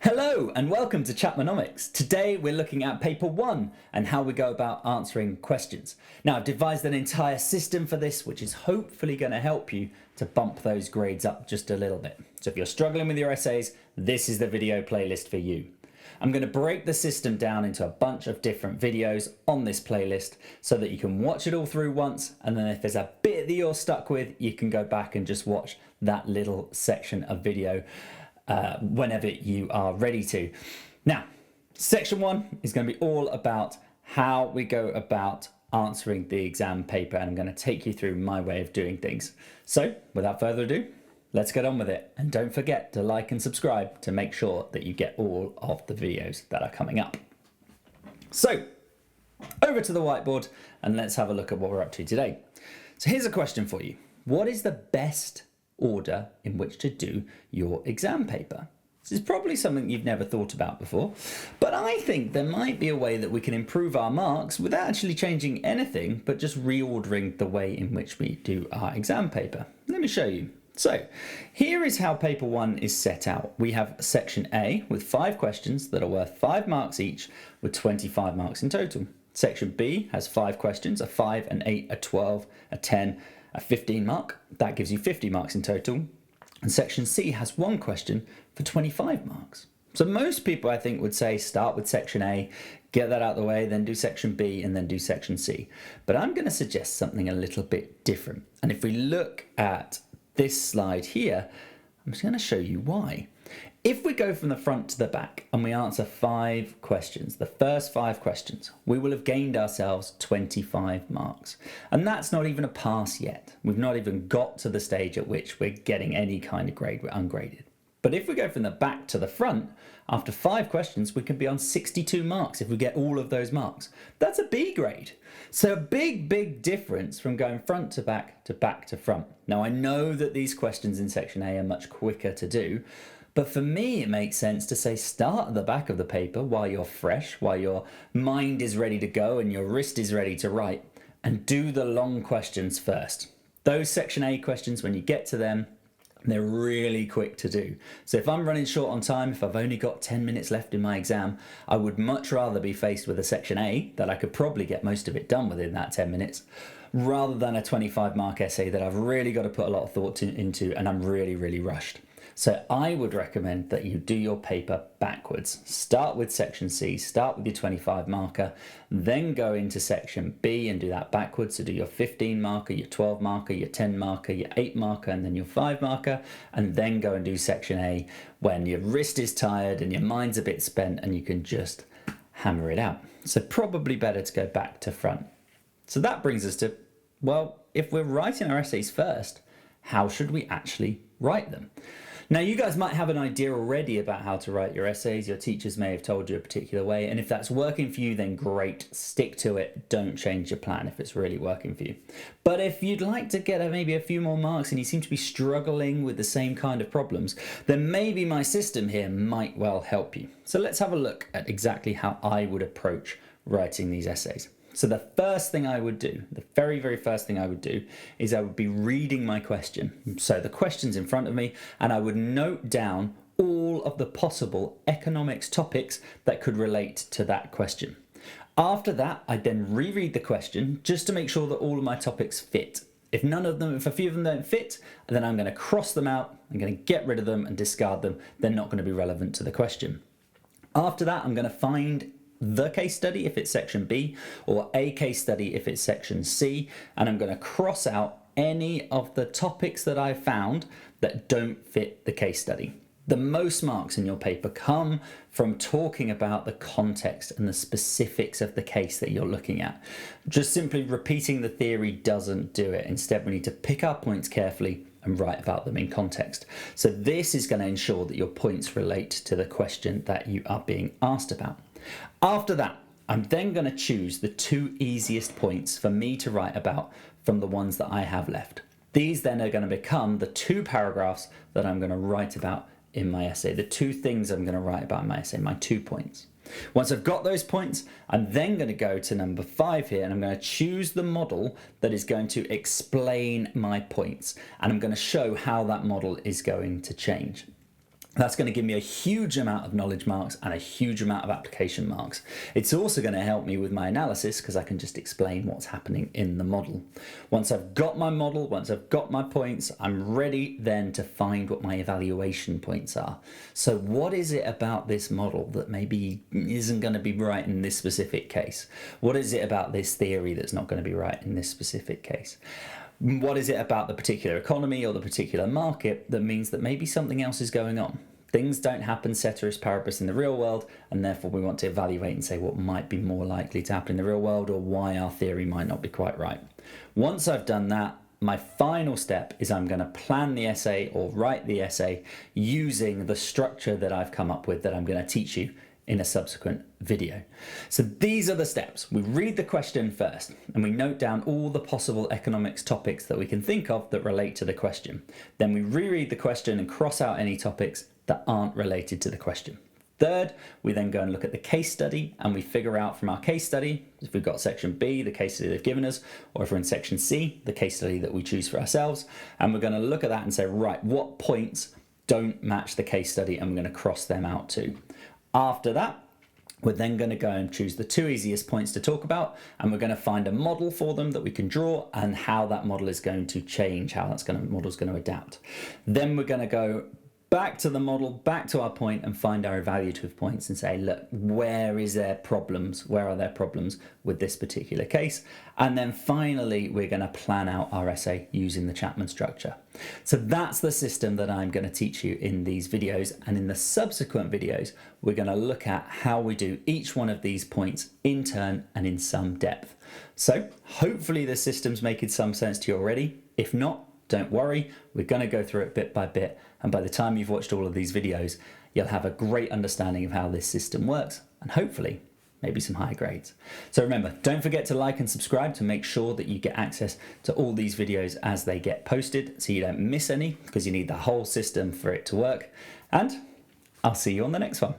Hello and welcome to Chapmanomics. Today we're looking at paper 1 and how we go about answering questions. Now I've devised an entire system for this which is hopefully going to help you to bump those grades up just a little bit. So if you're struggling with your essays, this is the video playlist for you. I'm going to break the system down into a bunch of different videos on this playlist so that you can watch it all through once, and then if there's a bit that you're stuck with, you can go back and just watch that little section of video whenever you are ready to. Now, section 1 is going to be all about how we go about answering the exam paper, and I'm going to take you through my way of doing things. So, without further ado, let's get on with it. And don't forget to like and subscribe to make sure that you get all of the videos that are coming up. So, over to the whiteboard and let's have a look at what we're up to today. So here's a question for you. What is the best order in which to do your exam paper? This is probably something you've never thought about before, but I think there might be a way that we can improve our marks without actually changing anything, but just reordering the way in which we do our exam paper. Let me show you. So here is how paper 1 is set out. We have section A with 5 questions that are worth 5 marks each with 25 marks in total. Section B has 5 questions, a 5, an 8, a 12, a 10, a 15 mark. That gives you 50 marks in total. And section C has 1 question for 25 marks. So most people, I think, would say start with section A, get that out of the way, then do section B, and then do section C. But I'm going to suggest something a little bit different. And if we look at this slide here, I'm just going to show you why. If we go from the front to the back and we answer 5 questions, the first 5 questions, we will have gained ourselves 25 marks. And that's not even a pass yet. We've not even got to the stage at which we're getting any kind of grade, we're ungraded. But if we go from the back to the front, after 5 questions, we can be on 62 marks if we get all of those marks. That's a B grade. So a big difference from going front to back to front. Now I know that these questions in section A are much quicker to do, but for me it makes sense to say start at the back of the paper while you're fresh, while your mind is ready to go and your wrist is ready to write, and do the long questions first. Those section A questions, when you get to them, they're really quick to do. So if I'm running short on time, if I've only got 10 minutes left in my exam, I would much rather be faced with a section A that I could probably get most of it done within that 10 minutes, rather than a 25 mark essay that I've really got to put a lot of thought into and I'm really rushed. So I would recommend that you do your paper backwards. Start with section C, start with your 25 marker, then go into section B and do that backwards. So do your 15 marker, your 12 marker, your 10 marker, your 8 marker, and then your 5 marker, and then go and do section A when your wrist is tired and your mind's a bit spent and you can just hammer it out. So probably better to go back to front. So that brings us to, well, if we're writing our essays first, how should we actually write them? Now, you guys might have an idea already about how to write your essays. Your teachers may have told you a particular way, and if that's working for you, then great, stick to it. Don't change your plan if it's really working for you. But if you'd like to get maybe a few more marks and you seem to be struggling with the same kind of problems, then maybe my system here might well help you. So let's have a look at exactly how I would approach writing these essays. So the first thing I would do, the very first thing I would do, is I would be reading my question. So the question's in front of me, and I would note down all of the possible economics topics that could relate to that question. After that, I'd then reread the question just to make sure that all of my topics fit. If a few of them don't fit, then I'm going to cross them out, I'm going to get rid of them and discard them. They're not going to be relevant to the question. After that, I'm going to find the case study if it's section B, or a case study if it's section C, and I'm going to cross out any of the topics that I've found that don't fit the case study. The most marks in your paper come from talking about the context and the specifics of the case that you're looking at. Just simply repeating the theory doesn't do it. Instead, we need to pick our points carefully and write about them in context. So this is going to ensure that your points relate to the question that you are being asked about. After that, I'm then going to choose the 2 easiest points for me to write about from the ones that I have left. These then are going to become the 2 paragraphs that I'm going to write about in my essay, the 2 things I'm going to write about in my essay, my 2 points. Once I've got those points, I'm then going to go to number 5 here, and I'm going to choose the model that is going to explain my points, and I'm going to show how that model is going to change. That's going to give me a huge amount of knowledge marks and a huge amount of application marks. It's also going to help me with my analysis because I can just explain what's happening in the model. Once I've got my model, once I've got my points, I'm ready then to find what my evaluation points are. So what is it about this model that maybe isn't going to be right in this specific case? What is it about this theory that's not going to be right in this specific case? What is it about the particular economy or the particular market that means that maybe something else is going on? Things don't happen ceteris paribus in the real world, and therefore we want to evaluate and say what might be more likely to happen in the real world or why our theory might not be quite right. Once I've done that, my final step is I'm going to plan the essay or write the essay using the structure that I've come up with that I'm going to teach you in a subsequent video. So these are the steps. We read the question first and we note down all the possible economics topics that we can think of that relate to the question. Then we reread the question and cross out any topics that aren't related to the question. Third, we then go and look at the case study and we figure out from our case study, if we've got section B, the case study they've given us, or if we're in section C, the case study that we choose for ourselves, and we're going to look at that and say, right, what points don't match the case study, and we're going to cross them out too. After that, we're then going to go and choose the two easiest points to talk about, and we're going to find a model for them that we can draw and how that model is going to change, how model's going to adapt. Then we're going to go back to the model, back to our point, and find our evaluative points and say, look, where are there problems with this particular case? And then finally, we're going to plan out our essay using the Chapman structure. So that's the system that I'm going to teach you in these videos. And in the subsequent videos, we're going to look at how we do each one of these points in turn and in some depth. So hopefully the system's making some sense to you already. If not, don't worry, we're going to go through it bit by bit, and by the time you've watched all of these videos, you'll have a great understanding of how this system works, and hopefully, maybe some higher grades. So remember, don't forget to like and subscribe to make sure that you get access to all these videos as they get posted, so you don't miss any, because you need the whole system for it to work, and I'll see you on the next one.